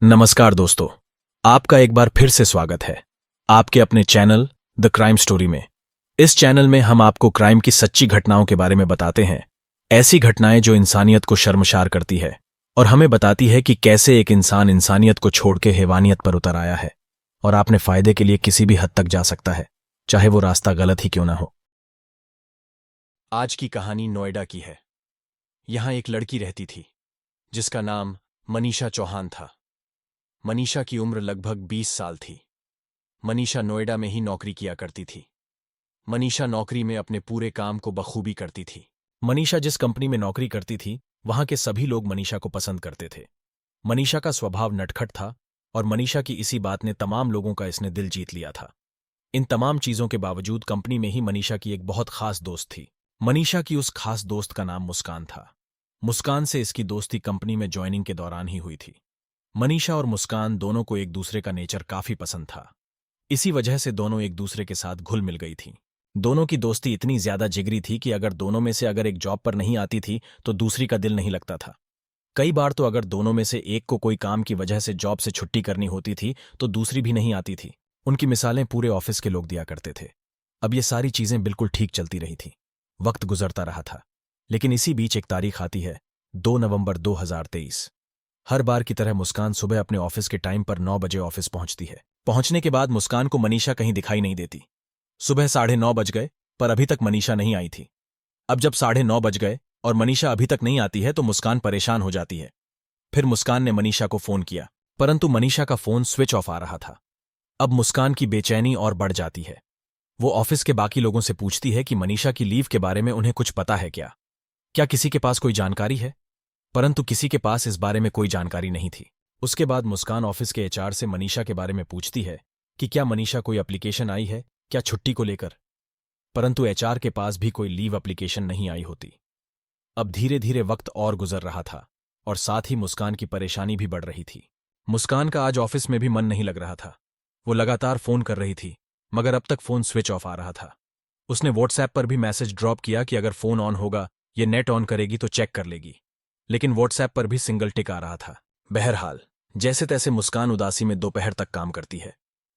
नमस्कार दोस्तों, आपका एक बार फिर से स्वागत है आपके अपने चैनल द क्राइम स्टोरी में। इस चैनल में हम आपको क्राइम की सच्ची घटनाओं के बारे में बताते हैं, ऐसी घटनाएं जो इंसानियत को शर्मसार करती है और हमें बताती है कि कैसे एक इंसान इंसानियत को छोड़ के हैवानियत पर उतर आया है और आपने फायदे के लिए किसी भी हद तक जा सकता है, चाहे वो रास्ता गलत ही क्यों ना हो। आज की कहानी नोएडा की है। यहां एक लड़की रहती थी जिसका नाम मनीषा चौहान था। मनीषा की उम्र लगभग 20 साल थी। मनीषा नोएडा में ही नौकरी किया करती थी। मनीषा नौकरी में अपने पूरे काम को बखूबी करती थी। मनीषा जिस कंपनी में नौकरी करती थी, वहां के सभी लोग मनीषा को पसंद करते थे। मनीषा का स्वभाव नटखट था और मनीषा की इसी बात ने तमाम लोगों का इसने दिल जीत लिया था। इन तमाम चीजों के बावजूद कंपनी में ही मनीषा की एक बहुत खास दोस्त थी। मनीषा की उस खास दोस्त का नाम मुस्कान था। मुस्कान से इसकी दोस्ती कंपनी में ज्वाइनिंग के दौरान ही हुई थी। मनीषा और मुस्कान दोनों को एक दूसरे का नेचर काफी पसंद था। इसी वजह से दोनों एक दूसरे के साथ घुल मिल गई थीं। दोनों की दोस्ती इतनी ज्यादा जिगरी थी कि अगर दोनों में से एक जॉब पर नहीं आती थी तो दूसरी का दिल नहीं लगता था। कई बार तो अगर दोनों में से एक को कोई काम की वजह से जॉब से छुट्टी करनी होती थी तो दूसरी भी नहीं आती थी। उनकी मिसालें पूरे ऑफिस के लोग दिया करते थे। अब ये सारी चीजें बिल्कुल ठीक चलती रही थीं। वक्त गुजरता रहा था, लेकिन इसी बीच एक तारीख आती है, 2 नवंबर 2023। हर बार की तरह मुस्कान सुबह अपने ऑफिस के टाइम पर 9 बजे ऑफिस पहुंचती है। पहुंचने के बाद मुस्कान को मनीषा कहीं दिखाई नहीं देती। सुबह 9:30 बज गए पर अभी तक मनीषा नहीं आई थी। अब जब 9:30 बज गए और मनीषा अभी तक नहीं आती है तो मुस्कान परेशान हो जाती है। फिर मुस्कान ने मनीषा को फोन किया, परंतु मनीषा का फोन स्विच ऑफ आ रहा था। अब मुस्कान की बेचैनी और बढ़ जाती है। वो ऑफिस के बाकी लोगों से पूछती है कि मनीषा की लीव के बारे में उन्हें कुछ पता है क्या, क्या किसी के पास कोई जानकारी है, परंतु किसी के पास इस बारे में कोई जानकारी नहीं थी। उसके बाद मुस्कान ऑफिस के एचआर से मनीषा के बारे में पूछती है कि क्या मनीषा कोई एप्लीकेशन आई है क्या छुट्टी को लेकर, परंतु एचआर के पास भी कोई लीव एप्लीकेशन नहीं आई होती। अब धीरे धीरे वक्त और गुजर रहा था और साथ ही मुस्कान की परेशानी भी बढ़ रही थी। मुस्कान का आज ऑफिस में भी मन नहीं लग रहा था। वो लगातार फोन कर रही थी मगर अब तक फोन स्विच ऑफ आ रहा था। उसने व्हाट्सएप पर भी मैसेज ड्रॉप किया कि अगर फोन ऑन होगा, ये नेट ऑन करेगी तो चेक कर लेगी, लेकिन व्हाट्सएप पर भी सिंगल टिक आ रहा था। बहरहाल जैसे तैसे मुस्कान उदासी में दोपहर तक काम करती है,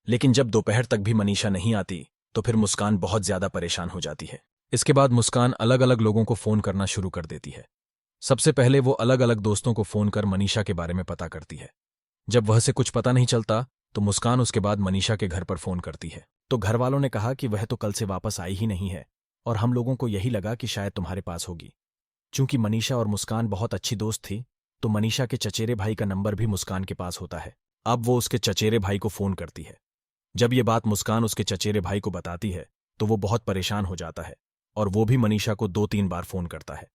लेकिन जब दोपहर तक भी मनीषा नहीं आती तो फिर मुस्कान बहुत ज्यादा परेशान हो जाती है। इसके बाद मुस्कान अलग अलग लोगों को फोन करना शुरू कर देती है। सबसे पहले वो अलग अलग दोस्तों को फोन कर मनीषा के बारे में पता करती है। जब वह से कुछ पता नहीं चलता तो मुस्कान उसके बाद मनीषा के घर पर फोन करती है। तो घर वालों ने कहा कि वह तो कल से वापस आई ही नहीं है और हम लोगों को यही लगा कि शायद तुम्हारे पास होगी। चूंकि मनीषा और मुस्कान बहुत अच्छी दोस्त थी तो मनीषा के चचेरे भाई का नंबर भी मुस्कान के पास होता है। अब वो उसके चचेरे भाई को फोन करती है। जब ये बात मुस्कान उसके चचेरे भाई को बताती है तो वो बहुत परेशान हो जाता है और वो भी मनीषा को 2-3 बार फोन करता है,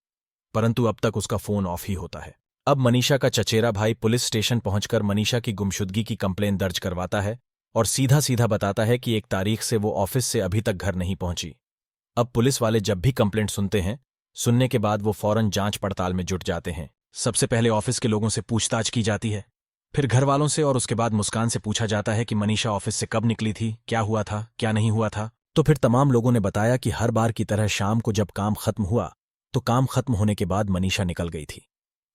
परंतु अब तक उसका फोन ऑफ ही होता है। अब मनीषा का चचेरा भाई पुलिस स्टेशन पहुंचकर मनीषा की गुमशुदगी की कंप्लेन दर्ज करवाता है और सीधा सीधा बताता है कि 1 तारीख से वो ऑफिस से अभी तक घर नहीं पहुंची। अब पुलिस वाले जब भी कंप्लेंट सुनते हैं, सुनने के बाद वो फौरन जांच पड़ताल में जुट जाते हैं। सबसे पहले ऑफिस के लोगों से पूछताछ की जाती है, फिर घर वालों से और उसके बाद मुस्कान से पूछा जाता है कि मनीषा ऑफिस से कब निकली थी, क्या हुआ था, क्या नहीं हुआ था। तो फिर तमाम लोगों ने बताया कि हर बार की तरह शाम को जब काम खत्म हुआ तो काम खत्म होने के बाद मनीषा निकल गई थी।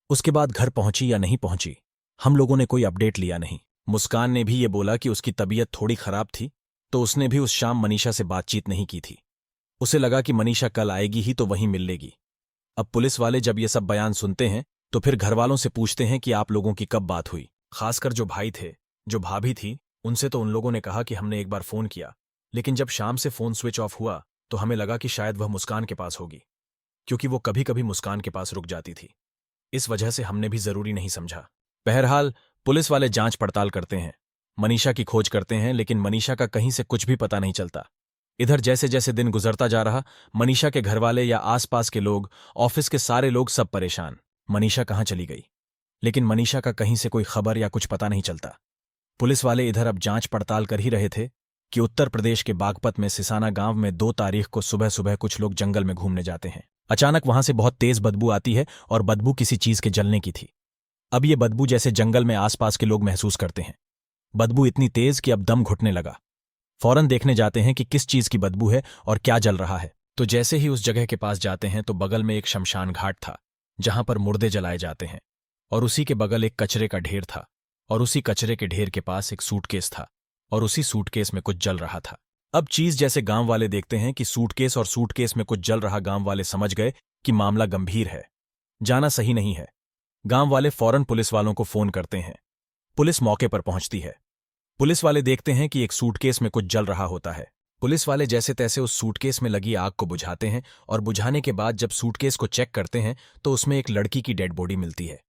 उसके बाद घर पहुंची या नहीं पहुंची, हम लोगों ने कोई अपडेट लिया नहीं। मुस्कान ने भी ये बोला कि उसकी तबीयत थोड़ी खराब थी तो उसने भी उस शाम मनीषा से बातचीत नहीं की थी। उसे लगा कि मनीषा कल आएगी ही तो वहीं मिल लेगी। अब पुलिस वाले जब ये सब बयान सुनते हैं तो फिर घरवालों से पूछते हैं कि आप लोगों की कब बात हुई। खासकर जो भाई थे, जो भाभी थी, उनसे तो उन लोगों ने कहा कि हमने एक बार फोन किया, लेकिन जब शाम से फोन स्विच ऑफ हुआ तो हमें लगा कि शायद वह मुस्कान के पास होगी, क्योंकि वो कभी कभी मुस्कान के पास रुक जाती थी। इस वजह से हमने भी जरूरी नहीं समझा। बहरहाल पुलिस वाले जांच पड़ताल करते हैं, मनीषा की खोज करते हैं, लेकिन मनीषा का कहीं से कुछ भी पता नहीं चलता। इधर जैसे जैसे दिन गुजरता जा रहा, मनीषा के घरवाले या आसपास के लोग, ऑफिस के सारे लोग सब परेशान। मनीषा कहाँ चली गई, लेकिन मनीषा का कहीं से कोई खबर या कुछ पता नहीं चलता। पुलिस वाले इधर अब जांच पड़ताल कर ही रहे थे कि उत्तर प्रदेश के बागपत में सिसाना गांव में 2 तारीख को सुबह सुबह कुछ लोग जंगल में घूमने जाते हैं। अचानक वहां से बहुत तेज बदबू आती है और बदबू किसी चीज के जलने की थी। अब ये बदबू जैसे जंगल में आसपास के लोग महसूस करते हैं। बदबू इतनी तेज कि अब दम घुटने लगा। फौरन देखने जाते हैं कि किस चीज की बदबू है और क्या जल रहा है। तो जैसे ही उस जगह के पास जाते हैं तो बगल में एक शमशान घाट था जहां पर मुर्दे जलाए जाते हैं और उसी के बगल एक कचरे का ढेर था और उसी कचरे के ढेर के पास एक सूटकेस था और उसी सूटकेस में कुछ जल रहा था। अब चीज जैसे गांव वाले देखते हैं कि सूटकेस और सूटकेस में कुछ जल रहा, गांव वाले समझ गए कि मामला गंभीर है, जाना सही नहीं है। गांव वाले फौरन पुलिस वालों को फोन करते हैं। पुलिस मौके पर पहुंचती है। पुलिस वाले देखते हैं कि एक सूटकेस में कुछ जल रहा होता है। पुलिस वाले जैसे तैसे उस सूटकेस में लगी आग को बुझाते हैं और बुझाने के बाद जब सूटकेस को चेक करते हैं तो उसमें एक लड़की की डेड बॉडी मिलती है।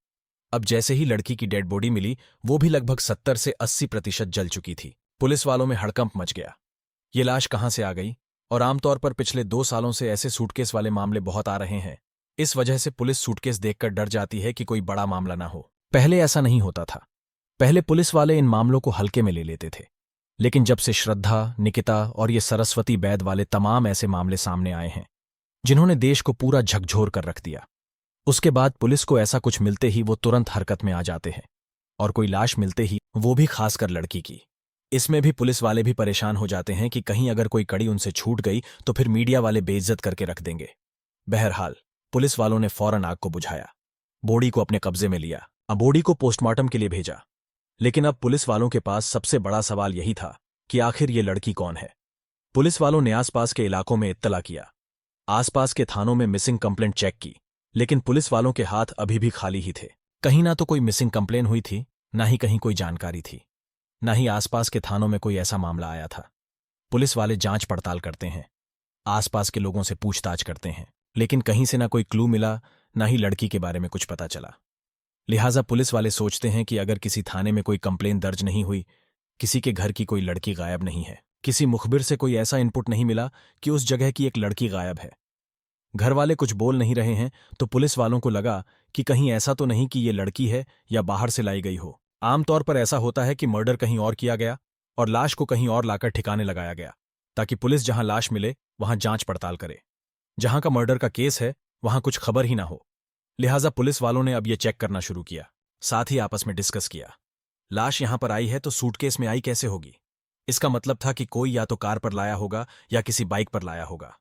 अब जैसे ही लड़की की डेड बॉडी मिली, वो भी लगभग 70 से 80% जल चुकी थी। पुलिस वालों में हड़कंप मच गया। ये लाश कहां से आ गई? और आमतौर पर पिछले 2 सालों से ऐसे सूटकेस वाले मामले बहुत आ रहे हैं। इस वजह से पुलिस सूटकेस देखकर डर जाती है कि कोई बड़ा मामला ना हो। पहले ऐसा नहीं होता था। पहले पुलिस वाले इन मामलों को हल्के में ले लेते थे, लेकिन जब से श्रद्धा, निकिता और ये सरस्वती बैद वाले तमाम ऐसे मामले सामने आए हैं जिन्होंने देश को पूरा झकझोर कर रख दिया, उसके बाद पुलिस को ऐसा कुछ मिलते ही वो तुरंत हरकत में आ जाते हैं। और कोई लाश मिलते ही, वो भी खासकर लड़की की, इसमें भी पुलिस वाले भी परेशान हो जाते हैं कि कहीं अगर कोई कड़ी उनसे छूट गई तो फिर मीडिया वाले बेइज्जत करके रख देंगे। बहरहाल पुलिस वालों ने फौरन आग को बुझाया, बॉडी को अपने कब्जे में लिया, अब बॉडी को पोस्टमार्टम के लिए भेजा। लेकिन अब पुलिस वालों के पास सबसे बड़ा सवाल यही था कि आखिर ये लड़की कौन है। पुलिस वालों ने आसपास के इलाकों में इत्तला किया, आसपास के थानों में मिसिंग कंप्लेंट चेक की, लेकिन पुलिस वालों के हाथ अभी भी खाली ही थे। कहीं ना तो कोई मिसिंग कंप्लेन हुई थी, ना ही कहीं कोई जानकारी थी, ना ही आसपास के थानों में कोई ऐसा मामला आया था। पुलिस वाले जांच पड़ताल करते हैं, आसपास के लोगों से पूछताछ करते हैं, लेकिन कहीं से ना कोई क्लू मिला, ना ही लड़की के बारे में कुछ पता चला। लिहाजा पुलिस वाले सोचते हैं कि अगर किसी थाने में कोई कंप्लेन दर्ज नहीं हुई, किसी के घर की कोई लड़की गायब नहीं है, किसी मुखबिर से कोई ऐसा इनपुट नहीं मिला कि उस जगह की एक लड़की गायब है, घर वाले कुछ बोल नहीं रहे हैं, तो पुलिस वालों को लगा कि कहीं ऐसा तो नहीं कि ये लड़की है या बाहर से लाई गई हो। आमतौर पर ऐसा होता है कि मर्डर कहीं और किया गया और लाश को कहीं और लाकर ठिकाने लगाया गया, ताकि पुलिस जहां लाश मिले वहां जांच पड़ताल करे। जहां का मर्डर का केस है वहां कुछ खबर ही ना हो। लिहाजा पुलिस वालों ने अब ये चेक करना शुरू किया, साथ ही आपस में डिस्कस किया, लाश यहां पर आई है तो सूटकेस में आई कैसे होगी? इसका मतलब था कि कोई या तो कार पर लाया होगा या किसी बाइक पर लाया होगा।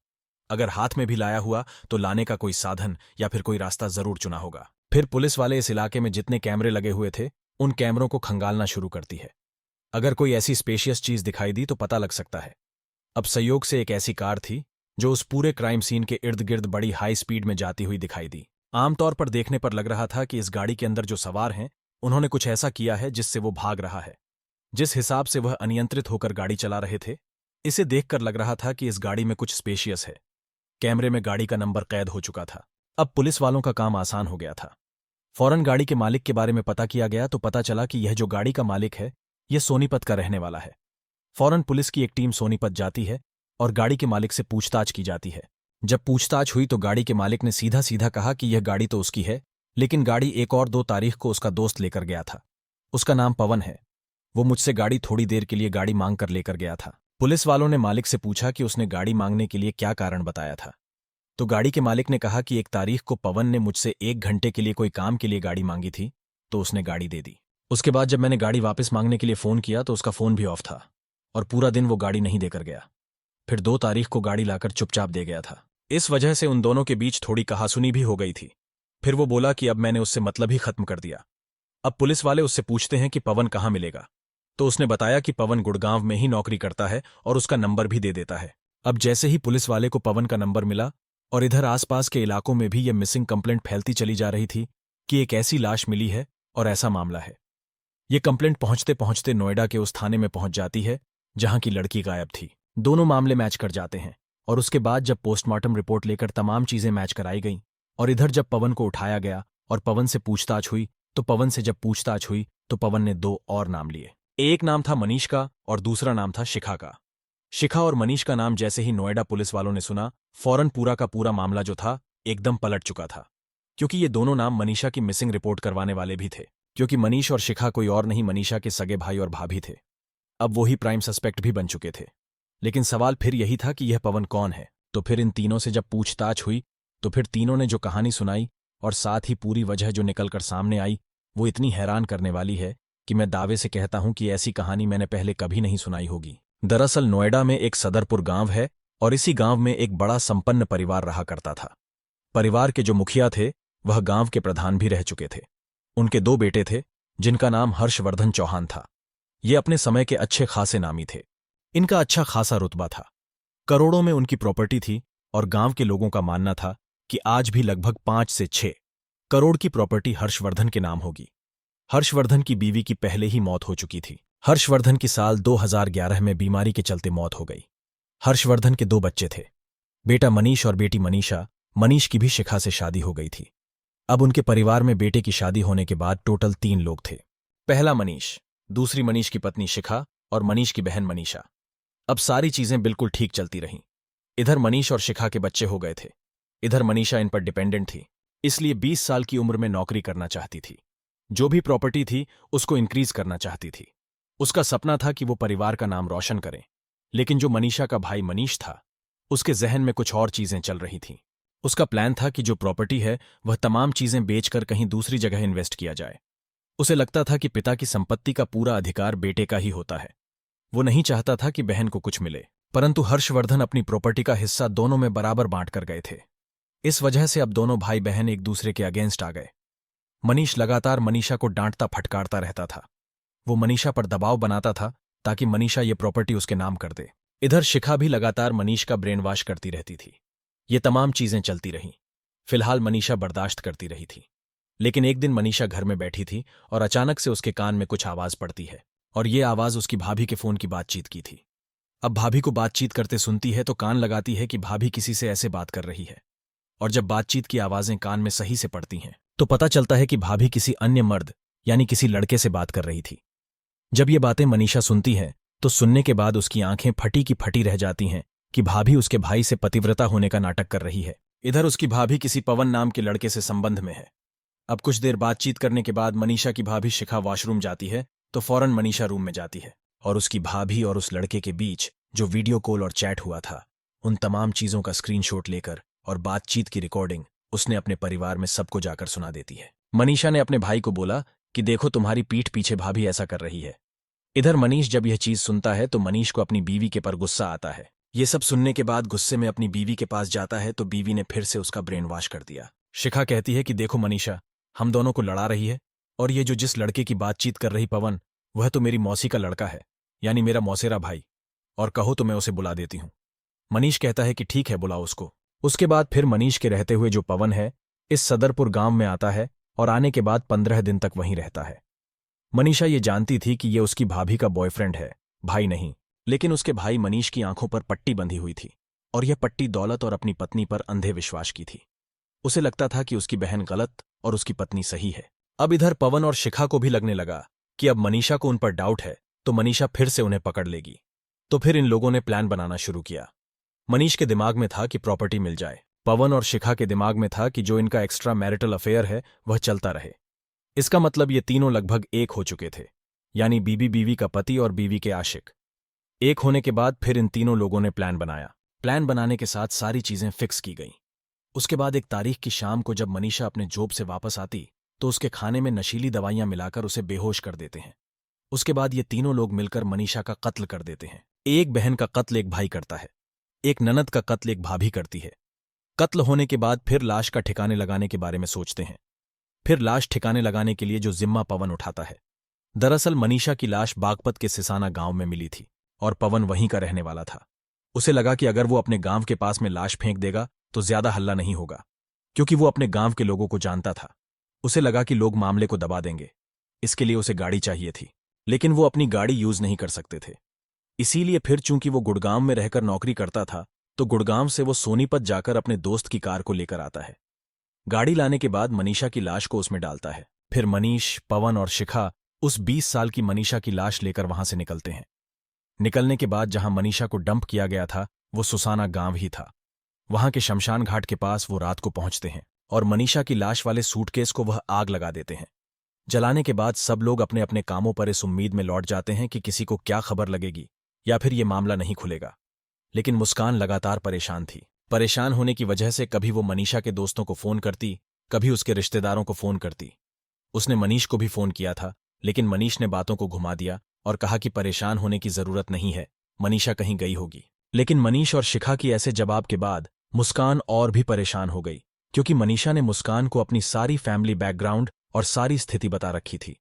अगर हाथ में भी लाया हुआ तो लाने का कोई साधन या फिर कोई रास्ता जरूर चुना होगा। फिर पुलिस वाले इस इलाके में जितने कैमरे लगे हुए थे उन कैमरों को खंगालना शुरू करती है। अगर कोई ऐसी स्पेशियस चीज दिखाई दी तो पता लग सकता है। अब संयोग से एक ऐसी कार थी जो उस पूरे क्राइम सीन के इर्द गिर्द बड़ी हाई स्पीड में जाती हुई दिखाई दी। आमतौर पर देखने पर लग रहा था कि इस गाड़ी के अंदर जो सवार हैं उन्होंने कुछ ऐसा किया है जिससे वो भाग रहा है। जिस हिसाब से वह अनियंत्रित होकर गाड़ी चला रहे थे, इसे देखकर लग रहा था कि इस गाड़ी में कुछ स्पेशियस है। कैमरे में गाड़ी का नंबर कैद हो चुका था। अब पुलिस वालों का काम आसान हो गया था। फौरन गाड़ी के मालिक के बारे में पता किया गया तो पता चला कि यह जो गाड़ी का मालिक है यह सोनीपत का रहने वाला है। फौरन पुलिस की एक टीम सोनीपत जाती है और गाड़ी के मालिक से पूछताछ की जाती है। जब पूछताछ हुई तो गाड़ी के मालिक ने सीधा सीधा कहा कि यह गाड़ी तो उसकी है, लेकिन गाड़ी 1 और 2 तारीख को उसका दोस्त लेकर गया था। उसका नाम पवन है। वो मुझसे गाड़ी थोड़ी देर के लिए गाड़ी मांग कर लेकर गया था। पुलिस वालों ने मालिक से पूछा कि उसने गाड़ी मांगने के लिए क्या कारण बताया था, तो गाड़ी के मालिक ने कहा कि 1 तारीख को पवन ने मुझसे 1 घंटे के लिए कोई काम के लिए गाड़ी मांगी थी, तो उसने गाड़ी दे दी। उसके बाद जब मैंने गाड़ी वापस मांगने के लिए फोन किया तो उसका फोन भी ऑफ था और पूरा दिन वो गाड़ी नहीं देकर गया। फिर 2 तारीख को गाड़ी लाकर चुपचाप दे गया था। इस वजह से उन दोनों के बीच थोड़ी कहासुनी भी हो गई थी। फिर वो बोला कि अब मैंने उससे मतलब ही खत्म कर दिया। अब पुलिस वाले उससे पूछते हैं कि पवन कहाँ मिलेगा, तो उसने बताया कि पवन गुड़गांव में ही नौकरी करता है और उसका नंबर भी दे देता है। अब जैसे ही पुलिस वाले को पवन का नंबर मिला और इधर आसपास के इलाकों में भी यह मिसिंग कंप्लेंट फैलती चली जा रही थी कि एक ऐसी लाश मिली है और ऐसा मामला है। ये कंप्लेंट पहुंचते पहुंचते नोएडा के उस थाने में पहुंच जाती है जहां की लड़की गायब थी। दोनों मामले मैच कर जाते हैं और उसके बाद जब पोस्टमार्टम रिपोर्ट लेकर तमाम चीजें मैच कराई गईं और इधर जब पवन को उठाया गया और पवन से पूछताछ हुई तो पवन से जब पूछताछ हुई तो पवन ने 2 और नाम लिए। एक नाम था मनीष का और दूसरा नाम था शिखा का। शिखा और मनीष का नाम जैसे ही नोएडा पुलिस वालों ने सुना, फौरन पूरा का पूरा मामला जो था एकदम पलट चुका था, क्योंकि ये दोनों नाम मनीषा की मिसिंग रिपोर्ट करवाने वाले भी थे। क्योंकि मनीष और शिखा कोई और नहीं, मनीषा के सगे भाई और भाभी थे। अब वही प्राइम सस्पेक्ट भी बन चुके थे। लेकिन सवाल फिर यही था कि यह पवन कौन है। तो फिर इन तीनों से जब पूछताछ हुई तो फिर तीनों ने जो कहानी सुनाई और साथ ही पूरी वजह जो निकलकर सामने आई वो इतनी हैरान करने वाली है कि मैं दावे से कहता हूं कि ऐसी कहानी मैंने पहले कभी नहीं सुनाई होगी। दरअसल नोएडा में एक सदरपुर गांव है और इसी गांव में एक बड़ा संपन्न परिवार रहा करता था। परिवार के जो मुखिया थे वह गांव के प्रधान भी रह चुके थे। उनके 2 बेटे थे, जिनका नाम हर्षवर्धन चौहान था। ये अपने समय के अच्छे खासे नामी थे। इनका अच्छा खासा रुतबा था, करोड़ों में उनकी प्रॉपर्टी थी और गांव के लोगों का मानना था कि आज भी लगभग 5 से 6 करोड़ की प्रॉपर्टी हर्षवर्धन के नाम होगी। हर्षवर्धन की बीवी की पहले ही मौत हो चुकी थी। हर्षवर्धन की साल 2011 में बीमारी के चलते मौत हो गई। हर्षवर्धन के 2 बच्चे थे, बेटा मनीष और बेटी मनीषा। मनीष की भी शिखा से शादी हो गई थी। अब उनके परिवार में बेटे की शादी होने के बाद टोटल 3 लोग थे। पहला मनीष, दूसरी मनीष की पत्नी शिखा और मनीष की बहन मनीषा। अब सारी चीजें बिल्कुल ठीक चलती रहीं। इधर मनीष और शिखा के बच्चे हो गए थे, इधर मनीषा इन पर डिपेंडेंट थी, इसलिए 20 साल की उम्र में नौकरी करना चाहती थी। जो भी प्रॉपर्टी थी उसको इंक्रीज करना चाहती थी। उसका सपना था कि वो परिवार का नाम रोशन करें। लेकिन जो मनीषा का भाई मनीष था, उसके जहन में कुछ और चीजें चल रही थीं। उसका प्लान था कि जो प्रॉपर्टी है वह तमाम चीजें बेचकर कहीं दूसरी जगह इन्वेस्ट किया जाए। उसे लगता था कि पिता की संपत्ति का पूरा अधिकार बेटे का ही होता है। वो नहीं चाहता था कि बहन को कुछ मिले, परंतु हर्षवर्धन अपनी प्रॉपर्टी का हिस्सा दोनों में बराबर बांट कर गए थे। इस वजह से अब दोनों भाई बहन एक दूसरे के अगेंस्ट आ गए। मनीष लगातार मनीषा को डांटता फटकारता रहता था। वो मनीषा पर दबाव बनाता था ताकि मनीषा ये प्रॉपर्टी उसके नाम कर दे। इधर शिखा भी लगातार मनीष का ब्रेन वॉश करती रहती थी। ये तमाम चीजें चलती रहीं। फिलहाल मनीषा बर्दाश्त करती रही थी। लेकिन एक दिन मनीषा घर में बैठी थी और अचानक से उसके कान में कुछ आवाज पड़ती है, और ये आवाज उसकी भाभी के फोन की बातचीत की थी। अब भाभी को बातचीत करते सुनती है तो कान लगाती है कि भाभी किसी से ऐसे बात कर रही है, और जब बातचीत की आवाजें कान में सही से पड़ती हैं तो पता चलता है कि भाभी किसी अन्य मर्द यानी किसी लड़के से बात कर रही थी। जब ये बातें मनीषा सुनती है तो सुनने के बाद उसकी आंखें फटी की फटी रह जाती हैं कि भाभी उसके भाई से पतिव्रता होने का नाटक कर रही है। इधर उसकी भाभी किसी पवन नाम के लड़के से संबंध में है। अब कुछ देर बातचीत करने के बाद मनीषा की भाभी शिखा वॉशरूम जाती है तो फौरन मनीषा रूम में जाती है और उसकी भाभी और उस लड़के के बीच जो वीडियो कॉल और चैट हुआ था उन तमाम चीजों का स्क्रीनशॉट लेकर और बातचीत की रिकॉर्डिंग उसने अपने परिवार में सबको जाकर सुना देती है। मनीषा ने अपने भाई को बोला कि देखो तुम्हारी पीठ पीछे भाभी ऐसा कर रही है। इधर मनीष जब यह चीज सुनता है तो मनीष को अपनी बीवी के पर गुस्सा आता है। ये सब सुनने के बाद गुस्से में अपनी बीवी के पास जाता है तो बीवी ने फिर से उसका ब्रेन वॉश कर दिया। शिखा कहती है कि देखो मनीषा, हम दोनों को लड़ा रही है, और ये जो जिस लड़के की बातचीत कर रही पवन, वह तो मेरी मौसी का लड़का है, यानी मेरा मौसेरा भाई, और कहो तो मैं उसे बुला देती हूँ। मनीष कहता है कि ठीक है, बुलाओ उसको। उसके बाद फिर मनीष के रहते हुए जो पवन है इस सदरपुर गांव में आता है और आने के बाद 15 दिन तक वहीं रहता है। मनीषा ये जानती थी कि ये उसकी भाभी का बॉयफ्रेंड है, भाई नहीं। लेकिन उसके भाई मनीष की आंखों पर पट्टी बंधी हुई थी, और यह पट्टी दौलत और अपनी पत्नी पर अंधे विश्वास की थी। उसे लगता था कि उसकी बहन गलत और उसकी पत्नी सही है। अब इधर पवन और शिखा को भी लगने लगा कि अब मनीषा को उन पर डाउट है तो मनीषा फिर से उन्हें पकड़ लेगी। तो फिर इन लोगों ने प्लान बनाना शुरू किया। मनीष के दिमाग में था कि प्रॉपर्टी मिल जाए। पवन और शिखा के दिमाग में था कि जो इनका एक्स्ट्रा मैरिटल अफेयर है वह चलता रहे। इसका मतलब ये तीनों लगभग एक हो चुके थे, यानी बीबी बीवी का पति और बीवी के आशिक। एक होने के बाद फिर इन तीनों लोगों ने प्लान बनाया। प्लान बनाने के साथ सारी चीजें फिक्स की गईं। उसके बाद एक तारीख की शाम को जब मनीषा अपने जॉब से वापस आती तो उसके खाने में नशीली दवाइयां मिलाकर उसे बेहोश कर देते हैं। उसके बाद ये तीनों लोग मिलकर मनीषा का कत्ल कर देते हैं। एक बहन का कत्ल एक भाई करता है, एक ननद का कत्ल एक भाभी करती है। कत्ल होने के बाद फिर लाश का ठिकाने लगाने के बारे में सोचते हैं। फिर लाश ठिकाने लगाने के लिए जो जिम्मा पवन उठाता है। दरअसल मनीषा की लाश बागपत के सिसाना गांव में मिली थी और पवन वहीं का रहने वाला था। उसे लगा कि अगर वो अपने गांव के पास में लाश फेंक देगा तो ज्यादा हल्ला नहीं होगा, क्योंकि वो अपने गांव के लोगों को जानता था। उसे लगा कि लोग मामले को दबा देंगे। इसके लिए उसे गाड़ी चाहिए थी, लेकिन वो अपनी गाड़ी यूज नहीं कर सकते थे। इसीलिए फिर चूंकि वो गुड़गांव में रहकर नौकरी करता था तो गुड़गांव से वो सोनीपत जाकर अपने दोस्त की कार को लेकर आता है। गाड़ी लाने के बाद मनीषा की लाश को उसमें डालता है। फिर मनीष, पवन और शिखा उस 20 साल की मनीषा की लाश लेकर वहां से निकलते हैं। निकलने के बाद जहां मनीषा को डंप किया गया था वो सुसाना गांव ही था। वहां के शमशान घाट के पास वो रात को पहुंचते हैं और मनीषा की लाश वाले सूटकेस को वह आग लगा देते हैं। जलाने के बाद सब लोग अपने अपने कामों पर इस उम्मीद में लौट जाते हैं कि किसी को क्या खबर लगेगी या फिर ये मामला नहीं खुलेगा। लेकिन मुस्कान लगातार परेशान थी। परेशान होने की वजह से कभी वो मनीषा के दोस्तों को फोन करती, कभी उसके रिश्तेदारों को फोन करती। उसने मनीष को भी फोन किया था, लेकिन मनीष ने बातों को घुमा दिया और कहा कि परेशान होने की जरूरत नहीं है, मनीषा कहीं गई होगी। लेकिन मनीष और शिखा की ऐसे जवाब के बाद मुस्कान और भी परेशान हो गई, क्योंकि मनीषा ने मुस्कान को अपनी सारी फैमिली बैकग्राउंड और सारी स्थिति बता रखी थी।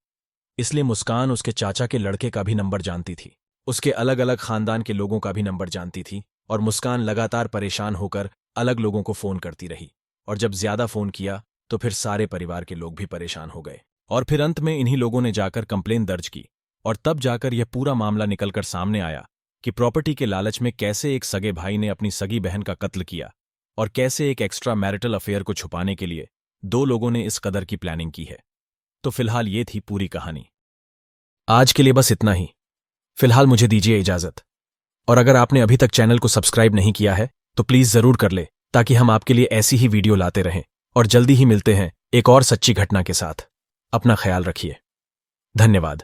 इसलिए मुस्कान उसके चाचा के लड़के का भी नंबर जानती थी, उसके अलग अलग खानदान के लोगों का भी नंबर जानती थी, और मुस्कान लगातार परेशान होकर अलग लोगों को फोन करती रही। और जब ज्यादा फोन किया तो फिर सारे परिवार के लोग भी परेशान हो गए, और फिर अंत में इन्हीं लोगों ने जाकर कंप्लेन दर्ज की। और तब जाकर यह पूरा मामला निकलकर सामने आया कि प्रॉपर्टी के लालच में कैसे एक सगे भाई ने अपनी सगी बहन का कत्ल किया, और कैसे एक एक्स्ट्रा मैरिटल अफेयर को छुपाने के लिए दो लोगों ने इस कदर की प्लानिंग की है। तो फिलहाल ये थी पूरी कहानी। आज के लिए बस इतना ही। फिलहाल मुझे दीजिए इजाजत। और अगर आपने अभी तक चैनल को सब्सक्राइब नहीं किया है तो प्लीज जरूर कर ले, ताकि हम आपके लिए ऐसी ही वीडियो लाते रहें। और जल्दी ही मिलते हैं एक और सच्ची घटना के साथ। अपना ख्याल रखिए। धन्यवाद।